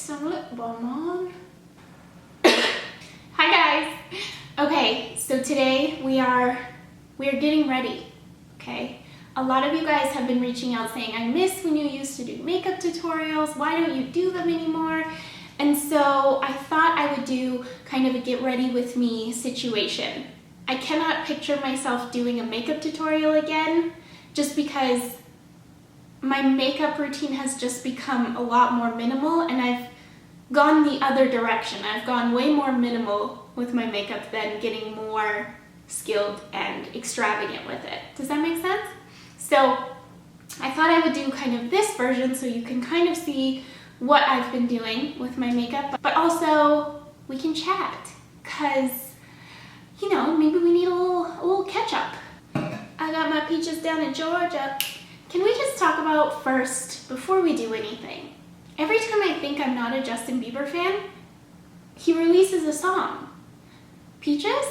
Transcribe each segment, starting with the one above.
some lip balm on. Hi guys! Okay, so today we are getting ready, okay? A lot of you guys have been reaching out saying, I miss when you used to do makeup tutorials, why don't you do them anymore? And so I thought I would do kind of a get ready with me situation. I cannot picture myself doing a makeup tutorial again, just because my makeup routine has just become a lot more minimal, and I've gone the other direction. I've gone way more minimal with my makeup than getting more skilled and extravagant with it. Does that make sense? So I thought I would do kind of this version so you can kind of see what I've been doing with my makeup, but also we can chat, because, you know, maybe we need a little catch up. I got my peaches down in Georgia. Can we just talk about first, before we do anything, every time I think I'm not a Justin Bieber fan, he releases a song. Peaches?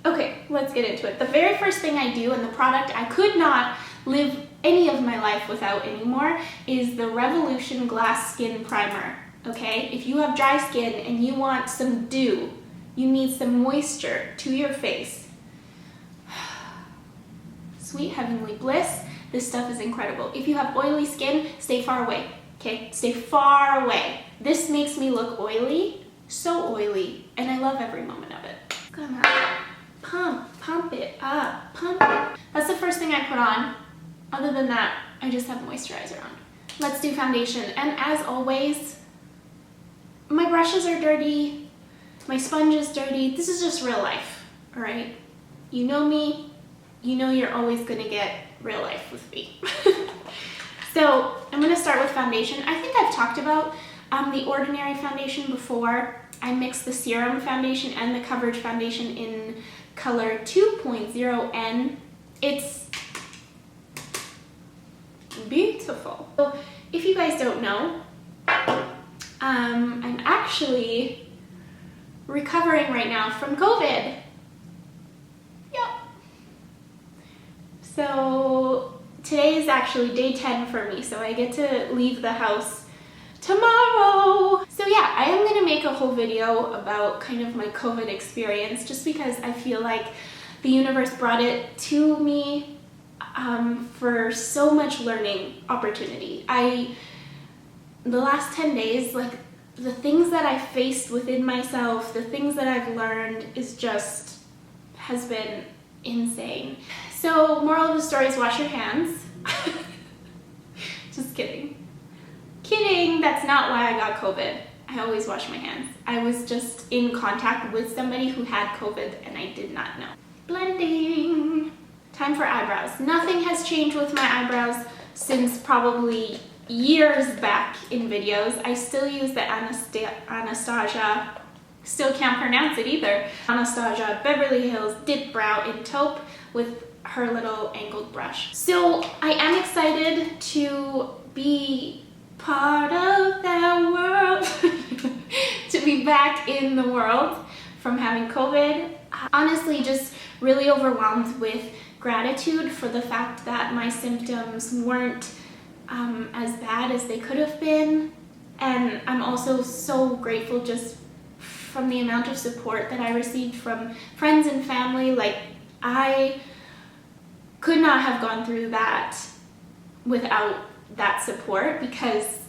Okay, let's get into it. The very first thing I do, and the product I could not live any of my life without anymore, is the Revolution Glass Skin Primer, okay? If you have dry skin and you want some dew, you need some moisture to your face. Sweet heavenly bliss, this stuff is incredible. If you have oily skin, stay far away, okay? Stay far away. This makes me look oily, so oily, and I love every moment of it. Come on. Pump it up, pump it. That's the first thing I put on. Other than that, I just have moisturizer on. Let's do foundation. And as always, my brushes are dirty, my sponge is dirty. This is just real life, all right? You know me, you know you're always gonna get real life with me. So I'm gonna start with foundation. I think I've talked about the Ordinary foundation before. I mixed the serum foundation and the coverage foundation in color 2.0N. It's beautiful. So if you guys don't know, I'm actually recovering right now from COVID. Yep. So today is actually day 10 for me, so I get to leave the house tomorrow. So yeah, I am gonna make a whole video about kind of my COVID experience, just because I feel like the universe brought it to me for so much learning opportunity. The last 10 days, like, the things that I faced within myself, the things that I've learned has been insane. So moral of the story is wash your hands. Just kidding. Kidding, that's not why I got COVID. I always wash my hands. I was just in contact with somebody who had COVID and I did not know. Blending. Time for eyebrows. Nothing has changed with my eyebrows since probably years back in videos. I still use the Anastasia, still can't pronounce it either, Anastasia Beverly Hills Dip Brow in taupe with her little angled brush. So I am excited to be part of that world, to be back in the world from having COVID. Honestly, just really overwhelmed with gratitude for the fact that my symptoms weren't as bad as they could have been. And I'm also so grateful just from the amount of support that I received from friends and family. Like, I could not have gone through that without that support, because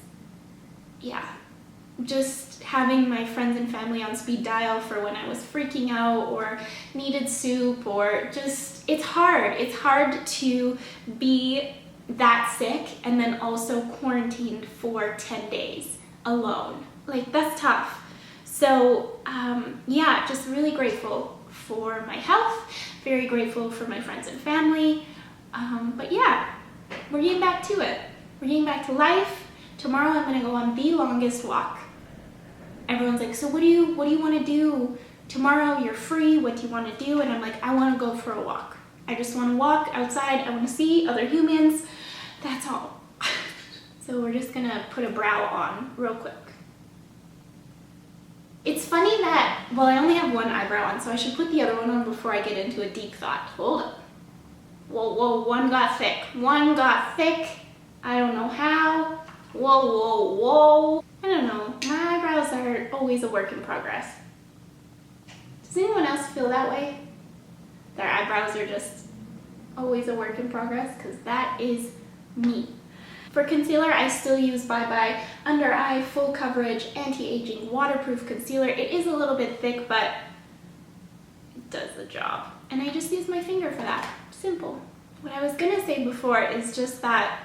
yeah, just having my friends and family on speed dial for when I was freaking out or needed soup, or just, it's hard to be that sick and then also quarantined for 10 days alone. Like, that's tough. So yeah, just really grateful for my health, very grateful for my friends and family. But yeah, we're getting back to it. We're getting back to life. Tomorrow I'm gonna go on the longest walk. Everyone's like, so what do you want to do tomorrow? You're free, what do you want to do? And I'm like, I want to go for a walk. I just want to walk outside. I want to see other humans. That's all. So we're just gonna put a brow on real quick. It's funny that, well, I only have one eyebrow on, so I should put the other one on before I get into a deep thought. Hold up. Whoa, one got thick. One got thick. I don't know how. Whoa. I don't are always a work in progress. Does anyone else feel that way? Their eyebrows are just always a work in progress? Because that is me. For concealer, I still use Bye Bye Under Eye Full Coverage Anti-Aging Waterproof Concealer. It is a little bit thick, but it does the job. And I just use my finger for that. Simple. What I was gonna say before is just that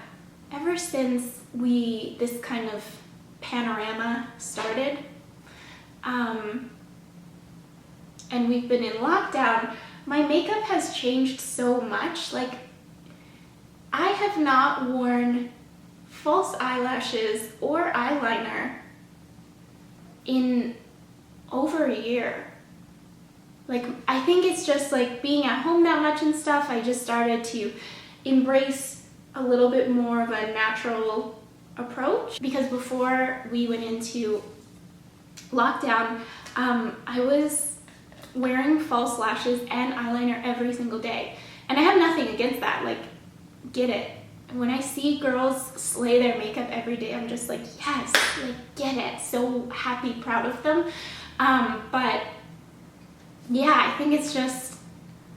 ever since this kind of panorama started, and we've been in lockdown, my makeup has changed so much. Like, I have not worn false eyelashes or eyeliner in over a year. Like, I think it's just like being at home that much and stuff, I just started to embrace a little bit more of a natural approach. Because before we went into lockdown, I was wearing false lashes and eyeliner every single day. And I have nothing against that, like, get it. When I see girls slay their makeup every day, I'm just like, yes, like, get it. So happy, proud of them. But yeah, I think it's just,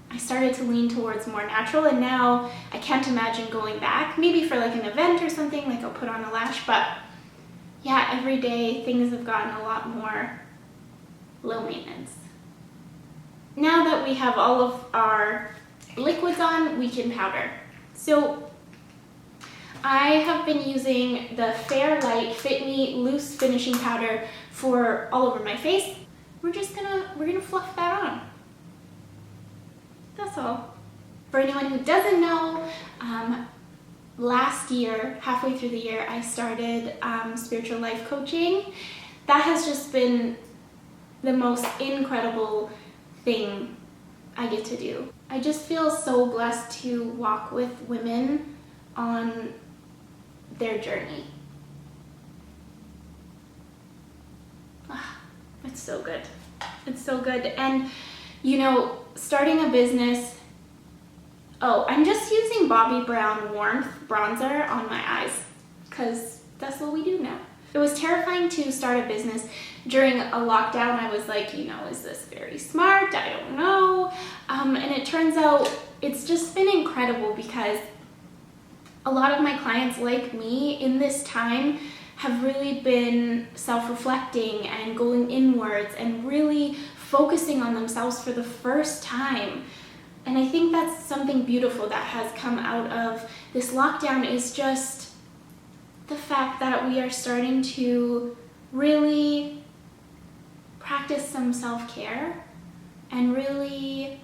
I started to lean towards more natural, and now I can't imagine going back. Maybe for like an event or something, like I'll put on a lash, but yeah, every day things have gotten a lot more low maintenance. Now that we have all of our liquids on, we can powder. So I have been using the Fairlight Fit Me Loose Finishing Powder for all over my face. We're gonna fluff that on. That's all. For anyone who doesn't know, last year, halfway through the year, I started spiritual life coaching. That has just been the most incredible thing I get to do. I just feel so blessed to walk with women on their journey. It's so good. It's so good. And you know, starting a business, I'm just using Bobbi Brown Warmth bronzer on my eyes because that's what we do now. It was terrifying to start a business during a lockdown. I was like, you know, is this very smart? I don't know. And it turns out it's just been incredible because a lot of my clients, like me, in this time have really been self-reflecting and going inwards and really focusing on themselves for the first time. And I think that's something beautiful that has come out of this lockdown, is just the fact that we are starting to really practice some self-care and really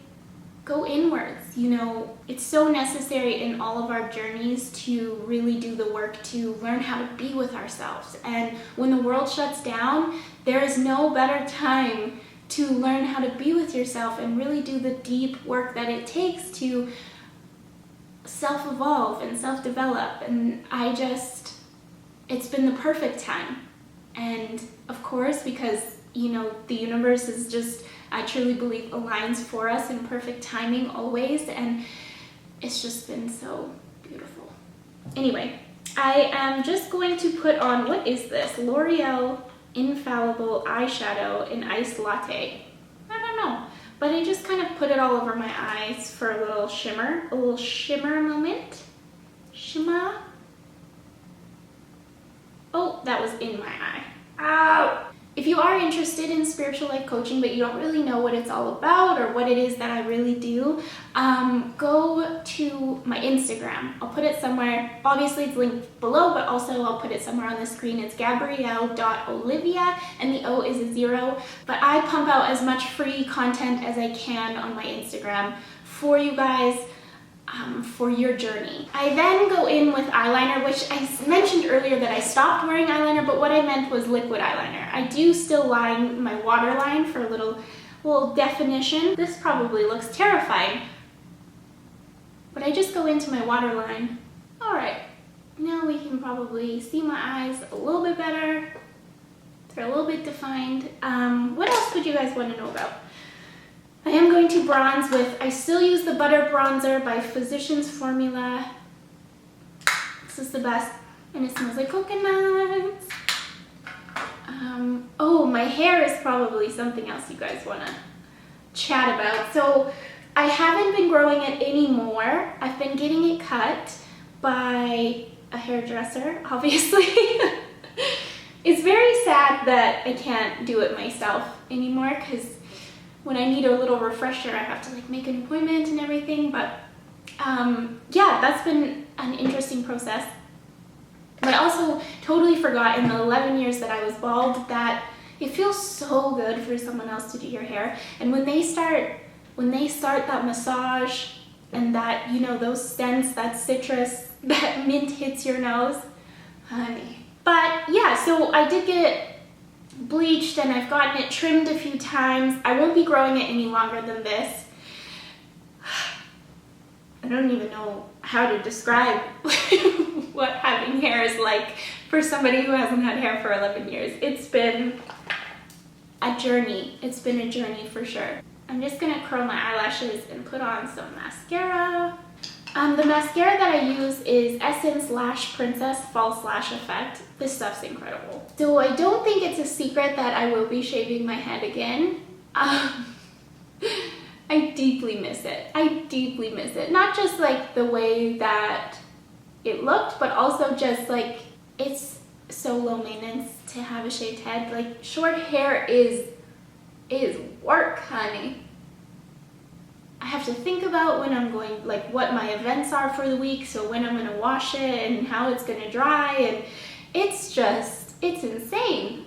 go inwards. You know, it's so necessary in all of our journeys to really do the work to learn how to be with ourselves. And when the world shuts down, there is no better time to learn how to be with yourself and really do the deep work that it takes to self-evolve and self-develop. And it's been the perfect time. And of course, because, you know, the universe is just, I truly believe, aligns for us in perfect timing always, and it's just been so beautiful. Anyway, I am just going to put on, what is this? L'Oreal Infallible Eyeshadow in Iced Latte. I don't know, but I just kind of put it all over my eyes for a little shimmer moment. Shimmer. Oh, that was in my eye. Ow! If you are interested in spiritual life coaching, but you don't really know what it's all about or what it is that I really do, go to my Instagram. I'll put it somewhere. Obviously, it's linked below, but also I'll put it somewhere on the screen. It's Gabrielle.Olivia, and the O is a 0. But I pump out as much free content as I can on my Instagram for you guys. For your journey. I then go in with eyeliner, which I mentioned earlier that I stopped wearing eyeliner, but what I meant was liquid eyeliner. I do still line my waterline for a little definition. This probably looks terrifying, but I just go into my waterline. All right, now we can probably see my eyes a little bit better. They're a little bit defined. What else would you guys want to know about? I am going to bronze with, I still use the Butter Bronzer by Physicians Formula. This is the best, and it smells like coconuts. Oh, my hair is probably something else you guys want to chat about. So I haven't been growing it anymore. I've been getting it cut by a hairdresser, obviously. It's very sad that I can't do it myself anymore, because when I need a little refresher, I have to like make an appointment and everything. But yeah, that's been an interesting process. But I also totally forgot in the 11 years that I was bald that it feels so good for someone else to do your hair. And when they start that massage and that, you know, those scents, that citrus, that mint hits your nose, honey. But yeah, so I did get it bleached and I've gotten it trimmed a few times. I won't be growing it any longer than this. I don't even know how to describe what having hair is like for somebody who hasn't had hair for 11 years. It's been a journey. It's been a journey for sure. I'm just gonna curl my eyelashes and put on some mascara. The mascara that I use is Essence Lash Princess False Lash Effect. This stuff's incredible. So I don't think it's a secret that I will be shaving my head again. I deeply miss it. I deeply miss it. Not just like the way that it looked, but also just like it's so low maintenance to have a shaved head. Like short hair is work, honey. I have to think about when I'm going, like what my events are for the week, so when I'm gonna wash it and how it's gonna dry, and it's insane.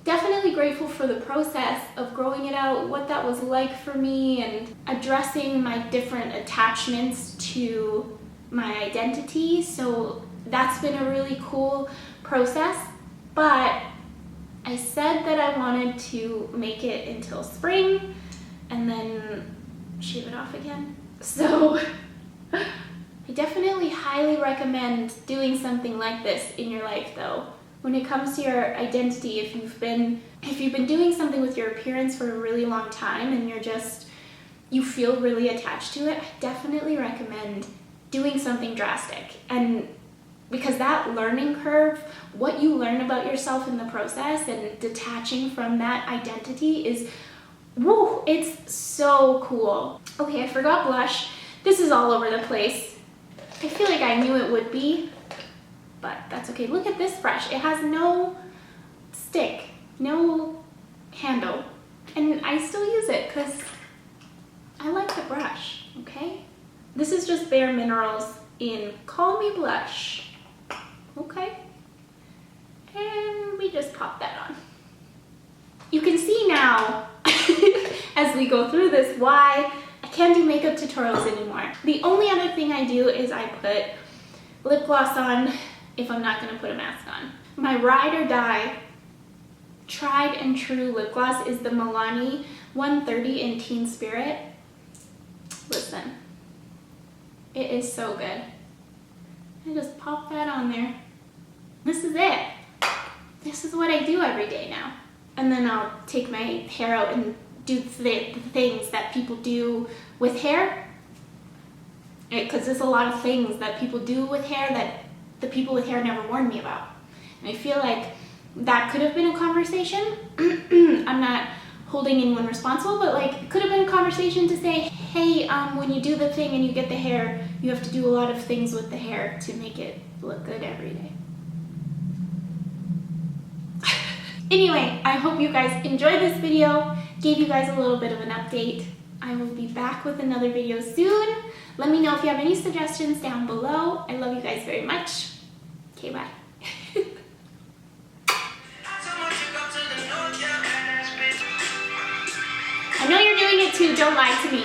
Definitely grateful for the process of growing it out, what that was like for me, and addressing my different attachments to my identity. So that's been a really cool process. But I said that I wanted to make it until spring and then shave it off again. So I definitely highly recommend doing something like this in your life though. When it comes to your identity, if you've been doing something with your appearance for a really long time and you feel really attached to it, I definitely recommend doing something drastic. And because that learning curve, what you learn about yourself in the process and detaching from that identity is, woo, it's so cool. Okay, I forgot blush. This is all over the place. I feel like I knew it would be, but that's okay. Look at this brush. It has no stick, no handle, and I still use it because I like the brush, okay? This is just Bare Minerals in Call Me Blush, okay? And we just pop that on. You can see now, as we go through this, why I can't do makeup tutorials anymore. The only other thing I do is I put lip gloss on if I'm not gonna put a mask on. My ride or die, tried and true lip gloss is the Milani 130 in Teen Spirit. Listen, it is so good. I just pop that on there. This is it. This is what I do every day now. And then I'll take my hair out and do the things that people do with hair. Because there's a lot of things that people do with hair that the people with hair never warned me about. And I feel like that could have been a conversation. I'm not holding anyone responsible, but like it could have been a conversation to say, hey, when you do the thing and you get the hair, you have to do a lot of things with the hair to make it look good every day. Anyway, I hope you guys enjoyed this video, gave you guys a little bit of an update. I will be back with another video soon. Let me know if you have any suggestions down below. I love you guys very much. Okay, bye. I know you're doing it too, don't lie to me.